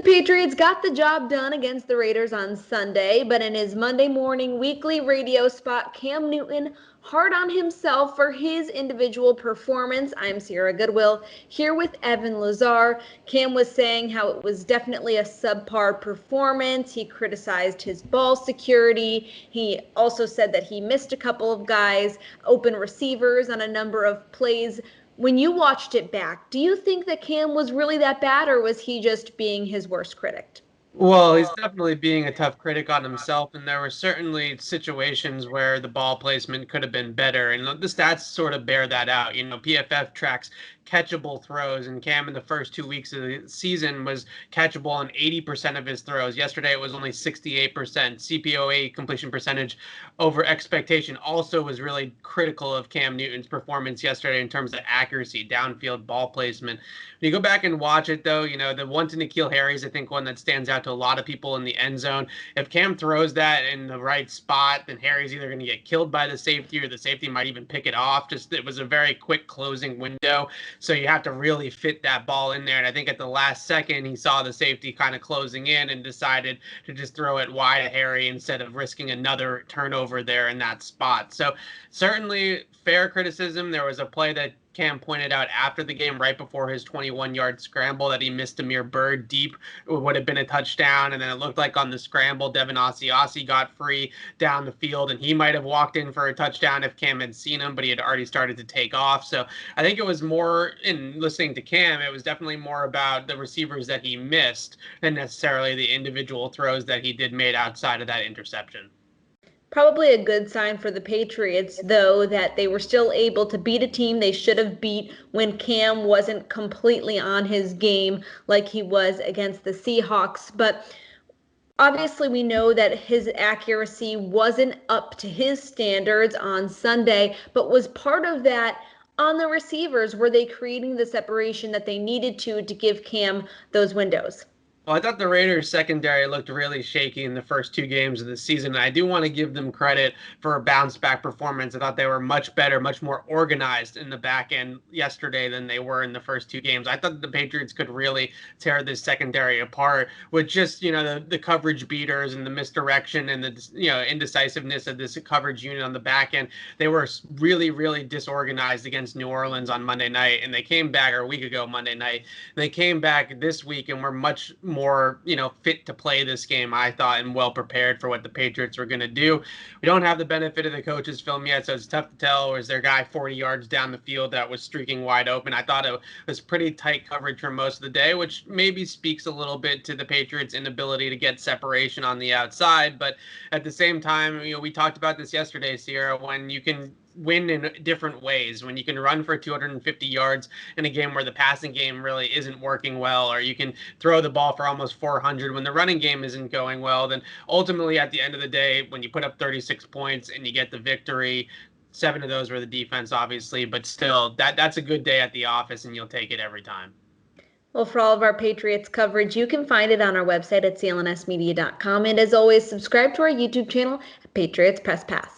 Patriots got the job done against the Raiders on Sunday, but in his Monday morning weekly radio spot, Cam Newton hard on himself for his individual performance. I'm Sierra Goodwill here with Evan Lazar. Cam was saying how it was definitely a subpar performance. He criticized his ball security. He also said that he missed a couple of guys, open receivers on a number of plays. When you watched it back, do you think that Cam was really that bad, or was he just being his worst critic? Well, he's definitely being a tough critic on himself, and there were certainly situations where the ball placement could have been better, and the stats sort of bear that out. PFF tracks catchable throws, and Cam in the first 2 weeks of the season was catchable on 80% of his throws. Yesterday it was only 68%. CPOA, completion percentage over expectation, also was really critical of Cam Newton's performance yesterday in terms of accuracy, downfield ball placement. When you go back and watch it, though, the one to N'Keal Harry's, I think, one that stands out to a lot of people in the end zone. If Cam throws that in the right spot, then Harry's either going to get killed by the safety, or the safety might even pick it off. It was a very quick closing window, so you have to really fit that ball in there. And I think at the last second, he saw the safety kind of closing in and decided to just throw it wide to Harry instead of risking another turnover there in that spot. So certainly fair criticism. There was a play that Cam pointed out after the game, right before his 21-yard scramble, that he missed a mere bird deep. It would have been a touchdown, and then it looked like on the scramble, Devin Asiasi got free down the field, and he might have walked in for a touchdown if Cam had seen him, but he had already started to take off. So I think it was more, in listening to Cam, it was definitely more about the receivers that he missed than necessarily the individual throws that he did made outside of that interception. Probably a good sign for the Patriots, though, that they were still able to beat a team they should have beat when Cam wasn't completely on his game like he was against the Seahawks. But obviously, we know that his accuracy wasn't up to his standards on Sunday, but was part of that on the receivers. Were they creating the separation that they needed to give Cam those windows? Well, I thought the Raiders secondary looked really shaky in the first 2 games of the season. I do want to give them credit for a bounce back performance. I thought they were much better, much more organized in the back end yesterday than they were in the first 2 games. I thought the Patriots could really tear this secondary apart with just, the coverage beaters and the misdirection and the, indecisiveness of this coverage unit on the back end. They were really, really disorganized against New Orleans on Monday night, and they came back, or a week ago Monday night, and they came back this week and were much more, fit to play this game, I thought, and well prepared for what the Patriots were going to do. We don't have the benefit of the coach's film yet, so it's tough to tell. Was their guy 40 yards down the field that was streaking wide open? I thought it was pretty tight coverage for most of the day, which maybe speaks a little bit to the Patriots' inability to get separation on the outside. But at the same time, we talked about this yesterday, Sierra, when you can win in different ways, when you can run for 250 yards in a game where the passing game really isn't working well, or you can throw the ball for almost 400 when the running game isn't going well, then ultimately at the end of the day, when you put up 36 points and you get the victory, 7 of those were the defense, obviously, but still, that's a good day at the office, and you'll take it every time. Well, for all of our Patriots coverage, you can find it on our website at clnsmedia.com. And as always, subscribe to our YouTube channel at Patriots Press Pass.